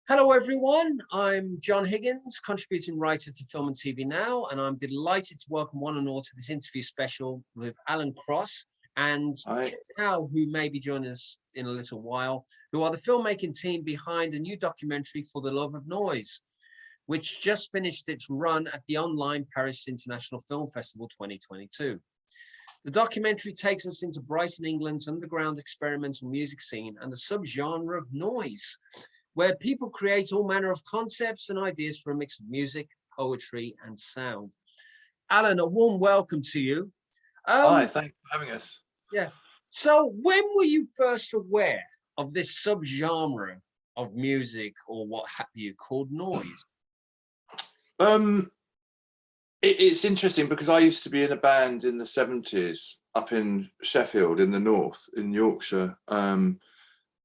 Hello, everyone. I'm John Higgins, contributing writer to Film and TV Now, and I'm delighted to welcome one and all to this interview special with Alan Cross and Hi. Hal, who may be joining us in a little while, who are the filmmaking team behind a new documentary, For the Love of Noise, which just finished its run at the online Paris International Film Festival 2022. The documentary takes us into Brighton, England's underground experimental music scene and the subgenre of noise, where people create all manner of concepts and ideas for a mix of music, poetry, and sound. Alan, a warm welcome to you. Hi, thanks for having us. Yeah. So when were you first aware of this subgenre of music, or what have you, called noise? It's interesting because I used to be in a band in the 70s up in Sheffield in the north, in Yorkshire,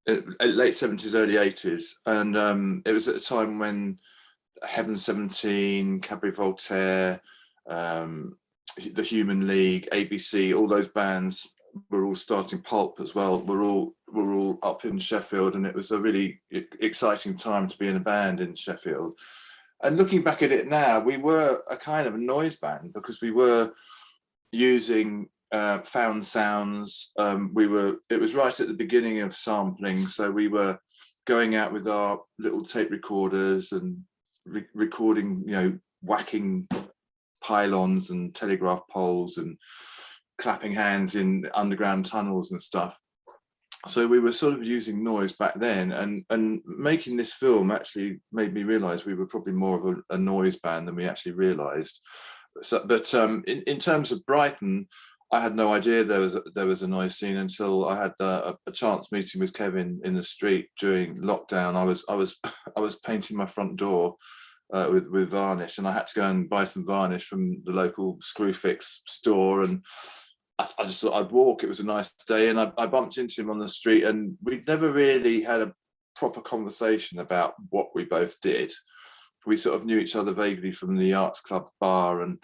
late 70s, early 80s. And it was at a time when Heaven 17, Cabaret Voltaire, the Human League, ABC, all those bands were all starting Pulp as well. We're all up in Sheffield, and it was a really exciting time to be in a band in Sheffield. And looking back at it now, we were a kind of a noise band because we were using found sounds. It was right at the beginning of sampling, so we were going out with our little tape recorders and recording, whacking pylons and telegraph poles and clapping hands in underground tunnels and stuff. So we were sort of using noise back then, and making this film actually made me realize we were probably more of a noise band than we actually realized. But in terms of Brighton, I had no idea there was a noise scene until I had a chance meeting with Kevin in the street during lockdown. I was painting my front door with varnish, and I had to go and buy some varnish from the local Screwfix store, and I just thought I'd walk. It was a nice day, and I bumped into him on the street, and we'd never really had a proper conversation about what we both did. We sort of knew each other vaguely from the arts club bar, and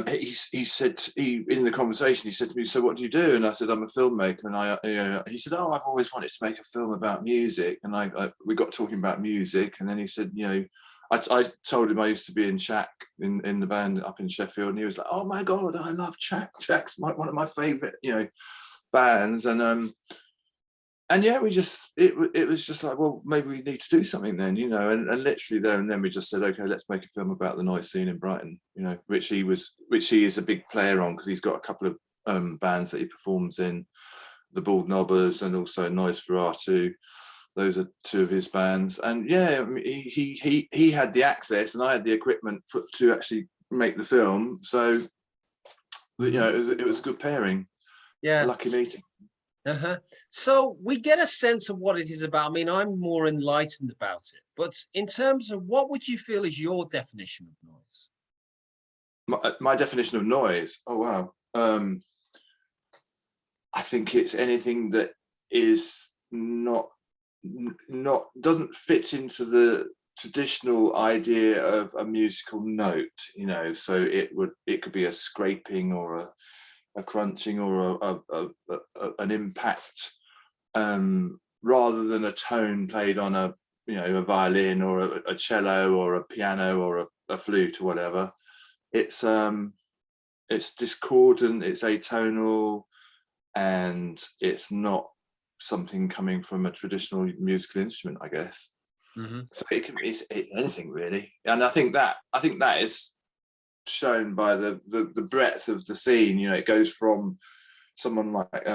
he said in the conversation, he said to me, "So what do you do?" And I said, "I'm a filmmaker." And he said, "Oh, I've always wanted to make a film about music." And we got talking about music, and then he said, I told him I used to be in Shack in the band up in Sheffield, and he was like, "Oh my God, I love Shack. Shack's one of my favorite, bands." And yeah, it was just like, well, maybe we need to do something then, and literally there and then we just said, okay, let's make a film about the noise scene in Brighton, which he is a big player on, because he's got a couple of bands that he performs in, the Bald Knobbers and also Noise for R2. Those are two of his bands. And yeah, I mean, he had the access and I had the equipment to actually make the film. So, it was a good pairing. Yeah. A lucky meeting. So we get a sense of what it is about. I mean, I'm more enlightened about it, but in terms of what would you feel is your definition of noise? My definition of noise? Oh, wow. I think it's anything that is doesn't fit into the traditional idea of a musical note, so it could be a scraping or a crunching or an impact, rather than a tone played on a violin or a cello or a piano or a flute or whatever. It's discordant, it's atonal, and it's not something coming from a traditional musical instrument, I guess. Mm-hmm. So it's anything really, and I think that is shown by the breadth of the scene. It goes from someone like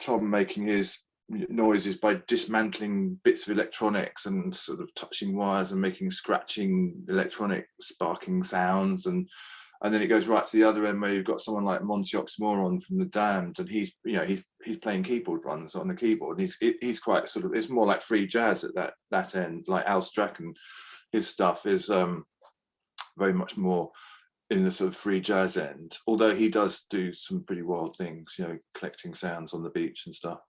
Tom making his noises by dismantling bits of electronics and sort of touching wires and making scratching electronic sparking sounds, and then it goes right to the other end where you've got someone like Monty Oxymoron from The Damned, and he's playing keyboard runs on the keyboard, and he's quite sort of, it's more like free jazz at that end. Like Al Strachan, his stuff is very much more in the sort of free jazz end, although he does do some pretty wild things, collecting sounds on the beach and stuff.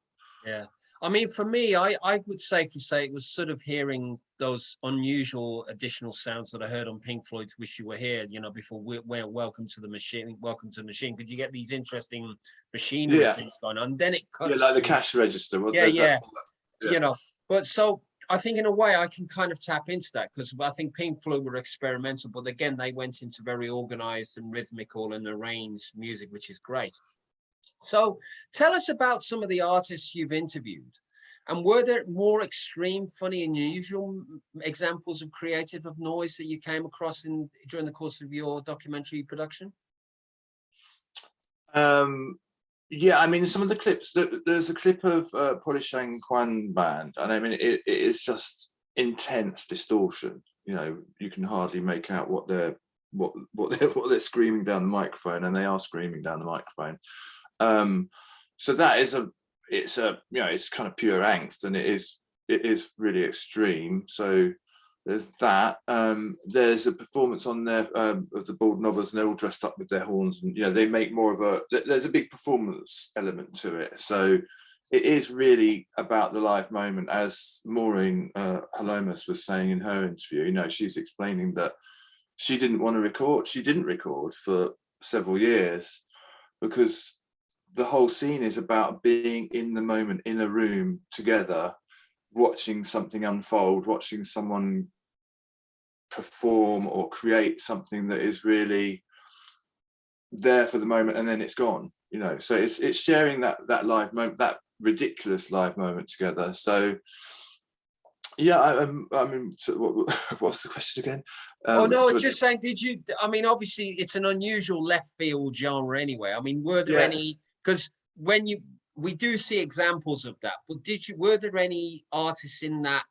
Yeah. I mean, for me, I would safely say it was sort of hearing those unusual additional sounds that I heard on Pink Floyd's "Wish You Were Here," before we're Welcome to the Machine, because you get these interesting machinery things going on, and then it cuts. Yeah, like the cash register. Yeah. But so I think in a way I can kind of tap into that, because I think Pink Floyd were experimental, but again, they went into very organized and rhythmical and arranged music, which is great. So tell us about some of the artists you've interviewed. And were there more extreme, funny, and unusual examples of creative of noise that you came across during the course of your documentary production? Yeah, I mean, some of the clips, there's a clip of Polishang Kwan Band, and I mean, it is just intense distortion. You know, you can hardly make out what they're screaming down the microphone, and they are screaming down the microphone. So that is it's kind of pure angst, and it is really extreme. So there's that. There's a performance on there of the Bald Knobbers, and they're all dressed up with their horns, and they make more of there's a big performance element to it. So it is really about the live moment, as Maureen Halomas was saying in her interview. She's explaining that she didn't want to record. She didn't record for several years because the whole scene is about being in the moment, in a room together, watching something unfold, watching someone perform or create something that is really there for the moment, and then it's gone. So it's sharing that live moment, that ridiculous live moment together. So yeah, I mean, so what was the question again? Oh no, it's just saying, I mean, obviously it's an unusual left field genre anyway. I mean, were there any, because we do see examples of that, but were there any artists in that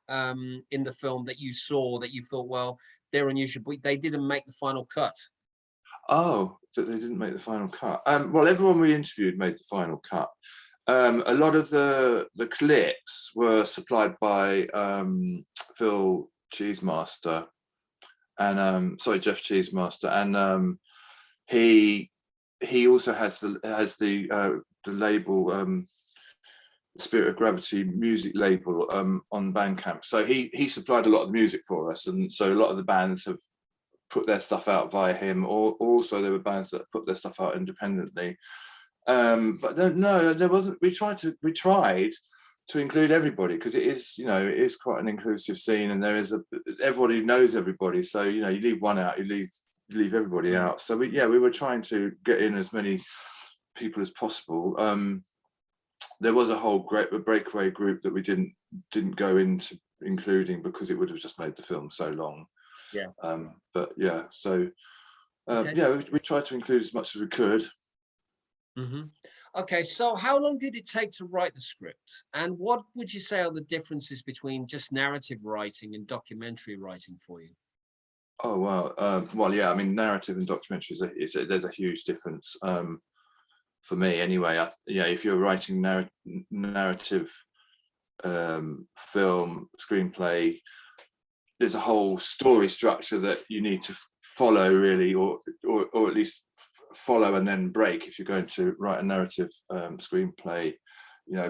in the film that you saw that you thought, well, they're unusual, but they didn't make the final cut? Oh, that they didn't make the final cut. Well, everyone we interviewed made the final cut. A lot of the clips were supplied by Phil Cheesemaster and Jeff Cheesemaster, and he also has the label Spirit of Gravity music label on Bandcamp. So he supplied a lot of the music for us, and so a lot of the bands have put their stuff out via him, or also there were bands that put their stuff out independently. But no, there wasn't. We tried to include everybody, because it is quite an inclusive scene, and everybody knows everybody. So you leave one out, you leave everybody out. So we were trying to get in as many people as possible. There was a whole breakaway group that we didn't go into including, because it would have just made the film so long. Yeah. But yeah, so we tried to include as much as we could. Mm-hmm. Okay, so how long did it take to write the script, and what would you say are the differences between just narrative writing and documentary writing for you? Oh wow, well yeah, I mean, narrative and documentary there's a huge difference for me anyway. If you're writing narrative film screenplay, there's a whole story structure that you need to follow really, or at least follow and then break if you're going to write a narrative screenplay.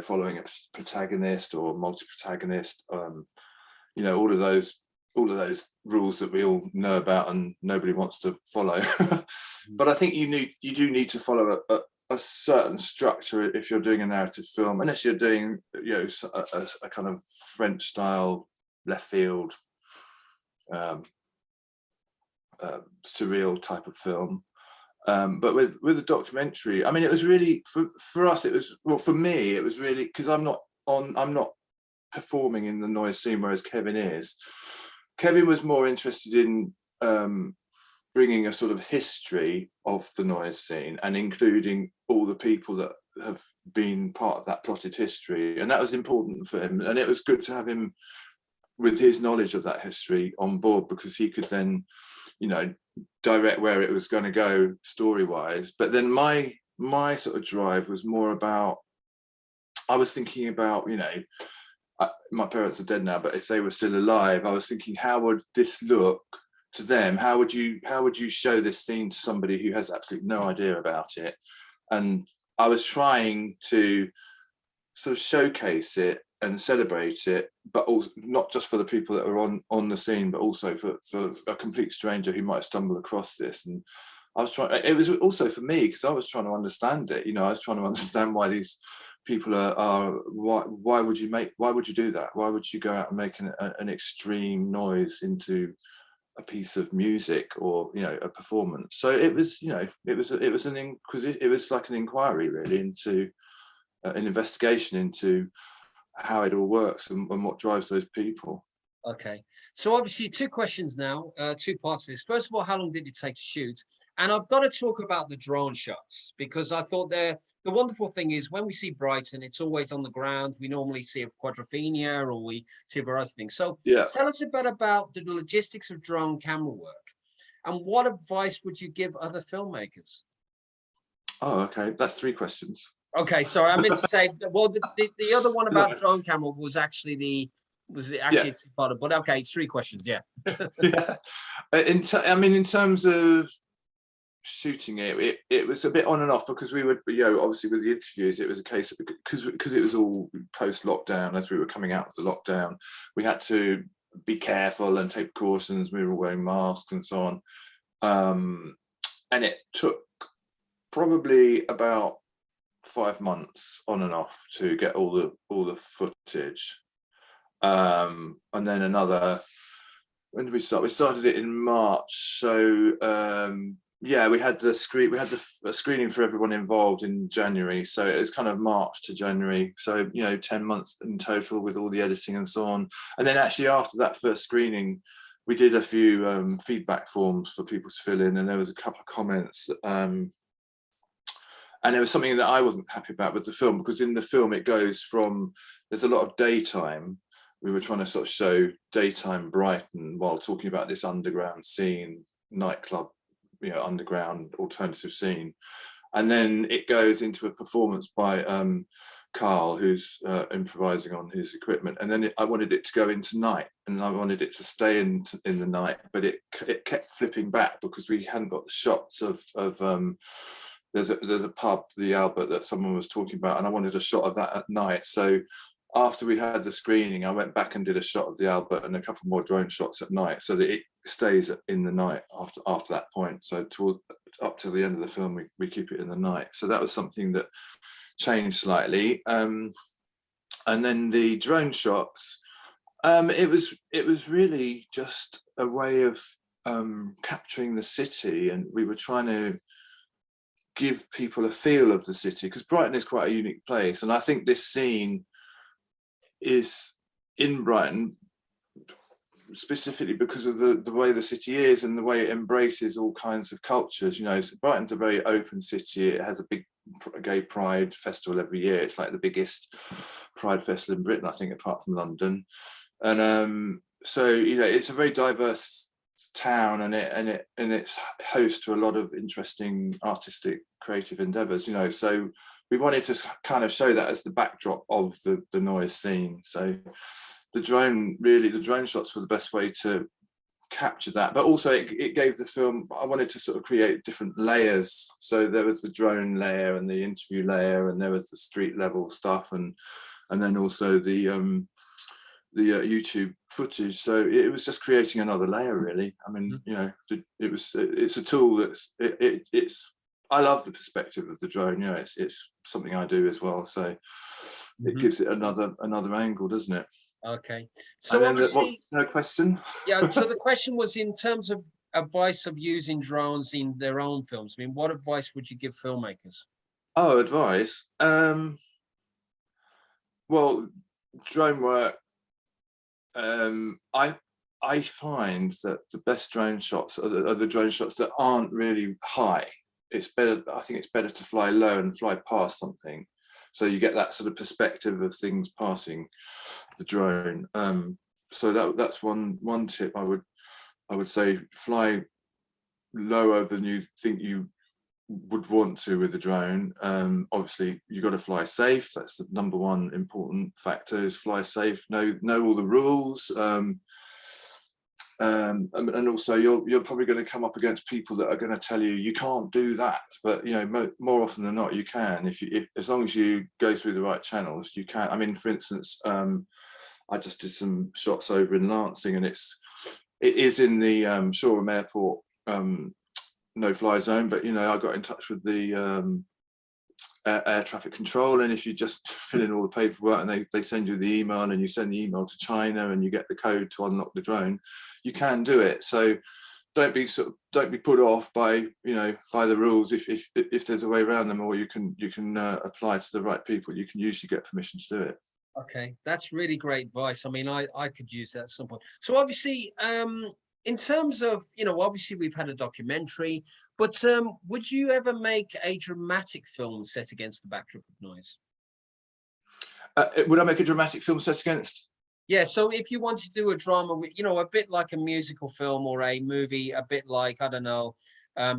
Following a protagonist or multi-protagonist. All of those rules that we all know about and nobody wants to follow. But I think you do need to follow a certain structure if you're doing a narrative film, unless you're doing a kind of French style left field surreal type of film. But with a documentary, I mean, it was really for us. It was, well, for me, it was really, because I'm not performing in the noise scene, whereas Kevin is. Kevin was more interested in bringing a sort of history of the noise scene and including all the people that have been part of that plotted history, and that was important for him. And it was good to have him with his knowledge of that history on board, because he could then, direct where it was going to go story-wise. But then my sort of drive was more about, I was thinking about, my parents are dead now, but if they were still alive, I was thinking, how would this look to them? How would you show this scene to somebody who has absolutely no idea about it? And I was trying to sort of showcase it and celebrate it, but also not just for the people that are on the scene, but also for a complete stranger who might stumble across this. And I was trying, it was also for me, because I was trying to understand it. I was trying to understand why these people are why would you do that? Why would you go out and make an extreme noise into a piece of music or, you know, a performance? So it was, you know, it was like an inquiry really into an investigation into how it all works and what drives those people. Okay. So obviously 2 questions now, 2 parts to this. First of all, how long did it take to shoot? And I've got to talk about the drone shots because I thought the wonderful thing is when we see Brighton, it's always on the ground. We normally see a Quadrophenia or we see a variety of things. So Yeah. tell us a bit about the logistics of drone camera work and what advice would you give other filmmakers? Oh, okay. That's 3 questions. Okay, sorry, I meant to say, well, the other one about Yeah. drone camera was actually Yeah. a two-parter, but okay, it's 3 questions, yeah. Yeah. I mean, in terms of shooting it was a bit on and off because we would, you know, obviously with the interviews, it was a case of because it was all post lockdown. As we were coming out of the lockdown, we had to be careful and take precautions. We were wearing masks and so on, and it took probably about 5 months on and off to get all the footage, and then another. When did we start? We started it in March. So yeah, we had the screening for everyone involved in January. So it was kind of March to January. So, you know, 10 months in total with all the editing and so on. And then actually after that first screening, we did a few feedback forms for people to fill in, and there was a couple of comments. And there was something that I wasn't happy about with the film, because in the film it goes from, there's a lot of daytime. We were trying to sort of show daytime Brighton while talking about this underground scene, nightclub, you know, underground alternative scene. And then it goes into a performance by Carl, who's improvising on his equipment. And then I wanted it to go into night, and I wanted it to stay in the night, but it kept flipping back because we hadn't got the shots of there's a pub, the Albert, that someone was talking about, and I wanted a shot of that at night. So after we had the screening, I went back and did a shot of the Albert and a couple more drone shots at night, so that it stays in the night after that point. So up to the end of the film, we keep it in the night. So that was something that changed slightly. And then the drone shots, it was really just a way of capturing the city, and we were trying to give people a feel of the city, because Brighton is quite a unique place, and I think this scene is in Brighton specifically because of the way the city is and the way it embraces all kinds of cultures. You know, Brighton's a very open city. It has a big gay pride festival every year. It's like the biggest pride festival in Britain, I think, apart from London. And so, you know, it's a very diverse town, and it's host to a lot of interesting artistic creative endeavors, you know. So we wanted to kind of show that as the backdrop of the noise scene. So the drone shots were the best way to capture that, but also it gave the film, I wanted to sort of create different layers. So there was the drone layer and the interview layer, and there was the street level stuff, and then also the YouTube footage. So it was just creating another layer, really. I mean, you know, it's a tool that's it's I love the perspective of the drone. You know, it's something I do as well. So it gives it another angle, doesn't it? Okay. So and then what's the question? Yeah. So the question was in terms of advice of using drones in their own films. I mean, what advice would you give filmmakers? Oh, advice. Well, drone work. I find that the best drone shots are the drone shots that aren't really high. It's better. I think it's better to fly low and fly past something, so you get that sort of perspective of things passing the drone. So that's one tip I would say: fly lower than you think you would want to with the drone. Obviously, you've got to fly safe. That's the number one important factor: is fly safe. Know all the rules. And also you're probably going to come up against people that are going to tell you can't do that, but you know, more often than not you can, if as long as you go through the right channels, you can. I mean, for instance, I just did some shots over in Lancing, and it is in the Shoreham Airport no-fly zone, but you know, I got in touch with the air traffic control, and if you just fill in all the paperwork and they send you the email and you send the email to China and you get the code to unlock the drone, you can do it. So don't be put off by by the rules if there's a way around them, or you can apply to the right people. You can usually get permission to do it. Okay, that's really great advice. I mean, I could use that at some point. So obviously, in terms of, obviously we've had a documentary, but would you ever make a dramatic film set against the backdrop of noise? Would I make a dramatic film set against? Yeah, so if you wanted to do a drama with, a bit like a musical film or a movie, a bit like, I don't know,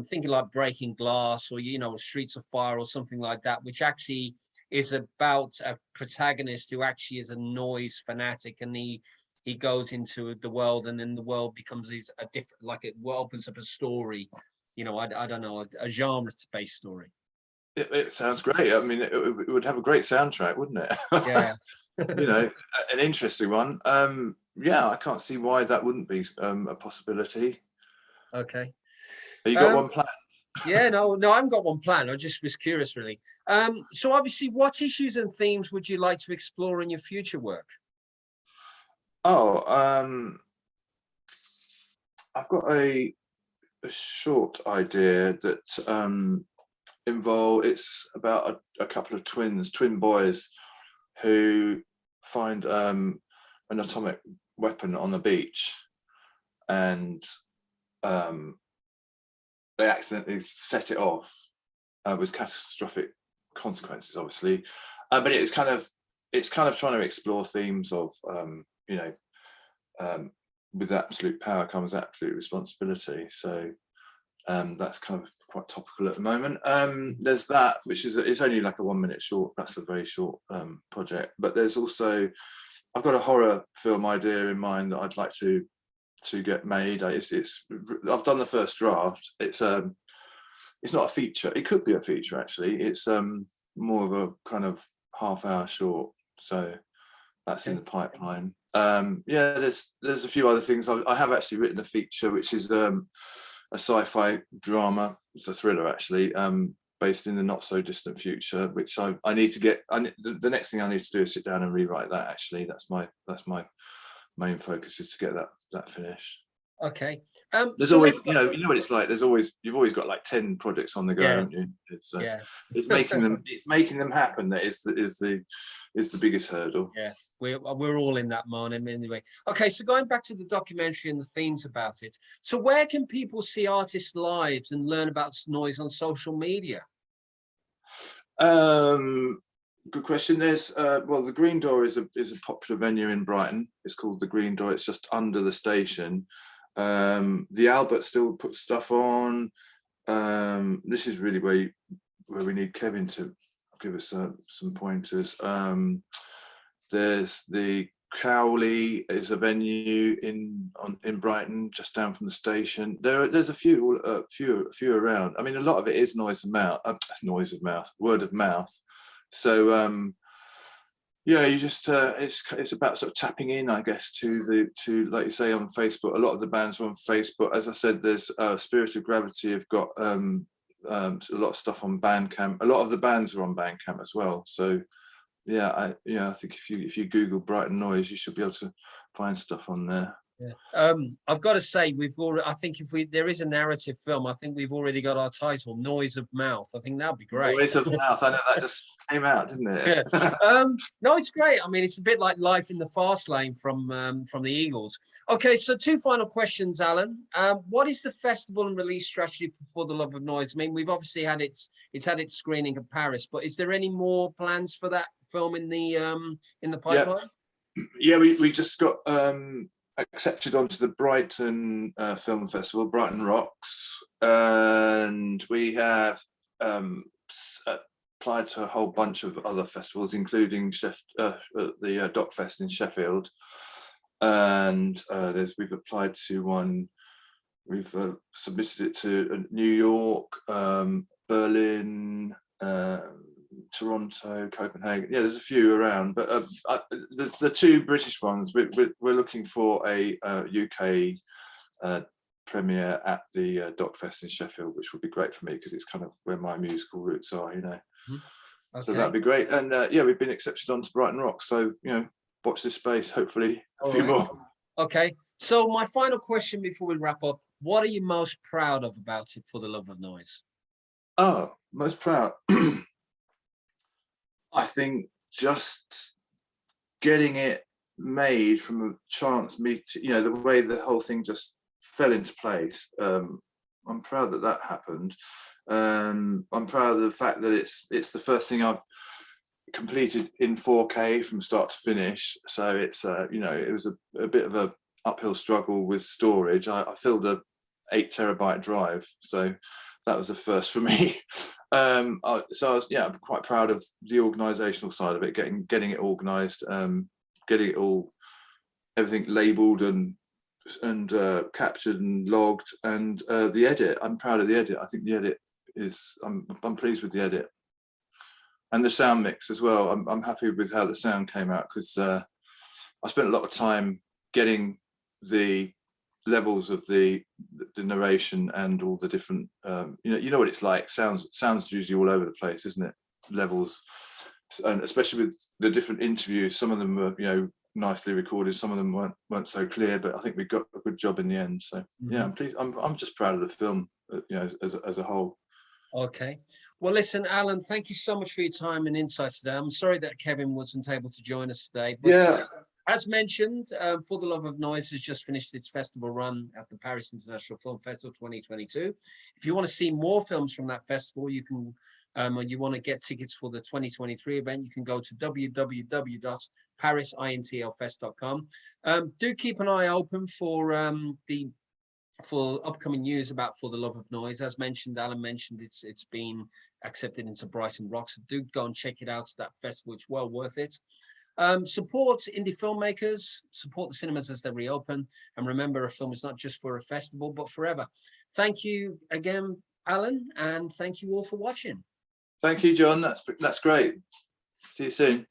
thinking like Breaking Glass or, Streets of Fire or something like that, which actually is about a protagonist who actually is a noise fanatic, and he goes into the world, and then the world becomes a different, like it opens up a story, I don't know, a genre-based story. It sounds great. I mean, it would have a great soundtrack, wouldn't it? Yeah. An interesting one. Yeah, I can't see why that wouldn't be a possibility. Okay. Have you got one plan? Yeah, no, I haven't got one plan. I just was curious, really. So obviously, what issues and themes would you like to explore in your future work? Oh, I've got a short idea that it's about a couple of twin boys who find an atomic weapon on the beach, and they accidentally set it off with catastrophic consequences, obviously. But it's kind of trying to explore themes of with absolute power comes absolute responsibility. So that's kind of quite topical at the moment. There's that, which is it's only like a 1 minute short. That's a very short project. But there's also, I've got a horror film idea in mind that I'd like to get made. I've done the first draft. It's not a feature. It could be a feature actually. It's more of a kind of half-hour short. So that's in the pipeline. Yeah, there's a few other things. I have actually written a feature, which is a sci-fi drama. It's a thriller actually, based in the not so distant future, which I need to get. The next thing I need to do is sit down and rewrite that. Actually, that's my main focus, is to get that finished. Okay. There's so always, you know what it's like. You've always got like 10 projects on the go, haven't you? It's making them happen that is the biggest hurdle. Yeah, we're all in that, man. Anyway, okay. So going back to the documentary and the themes about it. So where can people see artists' lives and learn about noise on social media? Good question. There's well, the Green Door is a popular venue in Brighton. It's called the Green Door. It's just under the station. The Albert still puts stuff on. This is really where we need Kevin to give us some pointers. There's the Crowley is a venue in Brighton, just down from the station. There's a few around. I mean, a lot of it is word of mouth. So yeah, you just it's about sort of tapping in, I guess, to like you say, on Facebook. A lot of the bands are on Facebook. As I said, there's Spirit of Gravity have got a lot of stuff on Bandcamp. A lot of the bands are on Bandcamp as well. So yeah, I think if you Google Brighton Noise, you should be able to find stuff on there. Yeah. I've got to say, I think if there is a narrative film, I think we've already got our title, Noise of Mouth. I think that'd be great. Noise of Mouth. I know that just came out, didn't it? Yeah. No, it's great. I mean, it's a bit like Life in the Fast Lane from the Eagles. Okay, so 2 final questions, Alan. What is the festival and release strategy for the Love of Noise? I mean, we've obviously had it's had its screening in Paris, but is there any more plans for that film in the pipeline? Yeah, we just got accepted onto the Brighton Film Festival, Brighton Rocks, and we have applied to a whole bunch of other festivals, including the Doc Fest in Sheffield, and we've applied to one. We've submitted it to New York, Berlin, Toronto, Copenhagen. Yeah, there's a few around, but the 2 British ones, we're looking for a UK premiere at the Doc Fest in Sheffield, which would be great for me because it's kind of where my musical roots are, you know. So that'd be great. And yeah, we've been accepted onto Brighton Rock. So, you know, watch this space, hopefully a few more. Okay. So my final question before we wrap up, what are you most proud of about it, For the Love of Noise? Oh, most proud. I think just getting it made from a chance meet, you know, the way the whole thing just fell into place. I'm proud that that happened. I'm proud of the fact that it's the first thing I've completed in 4K from start to finish. So it's you know, it was a bit of a uphill struggle with storage. I filled a 8 terabyte drive, so that was a first for me. So I was, yeah, I'm quite proud of the organizational side of it, getting it organized, getting it all, everything labeled and captured and logged, and the edit. I'm proud of the edit. I think the edit is, I'm pleased with the edit, and the sound mix as well. I'm happy with how the sound came out, because I spent a lot of time getting the levels of the narration and all the different you know what it's like. Sounds usually all over the place, isn't it? Levels, and especially with the different interviews, some of them were, you know, nicely recorded, some of them weren't so clear, but I think we got a good job in the end. So yeah, I'm pleased. I'm just proud of the film, you know, as a whole. Okay. Well, listen, Alan, thank you so much for your time and insights today. I'm sorry that Kevin wasn't able to join us today, but Yeah. As mentioned, For the Love of Noise has just finished its festival run at the Paris International Film Festival 2022. If you want to see more films from that festival, you can, and you want to get tickets for the 2023 event, you can go to www.parisintlfest.com. Do keep an eye open for upcoming news about For the Love of Noise. As mentioned, Alan mentioned, it's been accepted into Brighton Rock, so do go and check it out. It's that festival, it's well worth it. Support indie filmmakers, support the cinemas as they reopen, and remember, a film is not just for a festival, but forever. Thank you again, Alan, and thank you all for watching. Thank you, John. That's great. See you soon.